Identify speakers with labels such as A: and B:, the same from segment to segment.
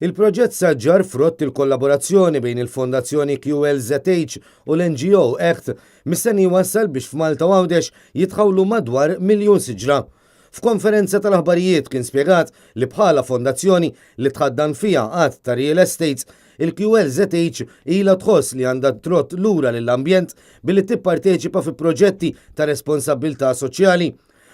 A: Il-proġett saġġar frott il-kollaborazzjoni bejn il-Fondazzjoni QLZH u l-NGO ACT mistenni wassal biex f'Malta u Għawdex jitħawlu madwar 1,000,000 siġra. F'konferenza tal-aħbarijiet kien spjegat li bħala fondazzjoni li tħaddan fija qatt ta' real estates, il-QLZH ilha tħoss li għandha trott lura lill-ambjent billi tipparteċipa fi proġetti ta' responsabilità soċjali.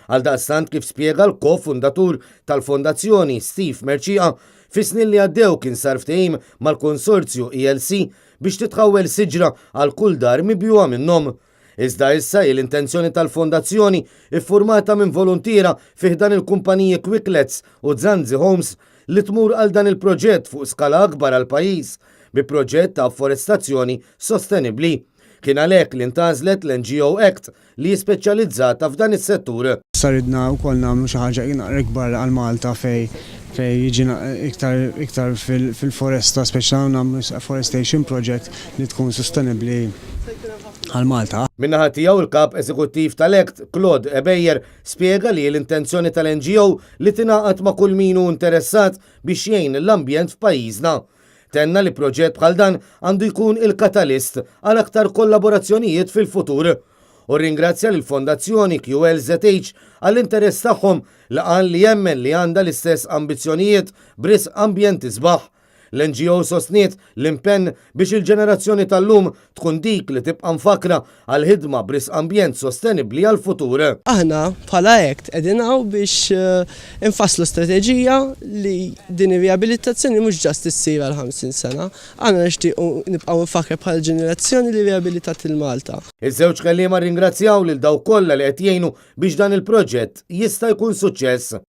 A: Għaldaqstant kif spjega l-ko-fundatur tal-fondazzjoni Steve Merċija, fis-snin li għaddew kien sar ftehim mal-konsorzju ELC biex titħawwel siġra għal kull dar mibjuwa minnhom. Iżda issa l-intenzjoni tal-fondazzjoni iffurmata minn volontira fih dan il-kumpaniji Quicklets u Zanzi Homes li tmur għal dan il-proġett fuq skala akbar għal pajjiż bi proġett ta' afforestazzjoni sostenibbli. Kien għalhekk li ntażlet l-NGO ACT li jispeċjalizzata f'dan is-settur.
B: Saridna wkoll nagħmlu xi ħaġa ikbar għal Malta fej jiġina iktar fil-foresta, speċjalment nagħmlu afforestation project li tkun sostenibbli għal Malta.
A: Min-naħa tiegħu il-kap eżekuttiv tal-ACT, Claude Ebejjer, spjega li l-intenzjoni tal-NGO li tingħaqad ma' kull min hu interessat biex jgħin l-ambjent f'pajjiżna. Tenna li proġett bħal dan għandu jkun il-katalist għal aktar kollaborazzjonijiet fil-futur. U ringrazzja l-Fondazzjoni QLZH għall-interess tagħhom li qal li jemmen li għandha l-istess ambizzjonijiet b'risq ambjenti sbaħ. L-NGO sostniet l-impenn biex il-ġenerazzjoni tal-lum tkun dik li tibqa' mfakra għal ħidma b'risq ambjent sostenibbli għal futur.
C: Aħna bħala ACT qegħdin hawn biex infasslu strateġija li din ir-riabilitazzjoni mhux ġast issir għal 50 sena. Aħna nixtiequ nibqgħu nfakra bħal ġenerazzjoni li riabilitat il-Malta.
A: Iż-żewġ kelliema ringrazzjaw lil dawk kollha li qed jgħinu biex dan il-proġett jista' jkun suċċess.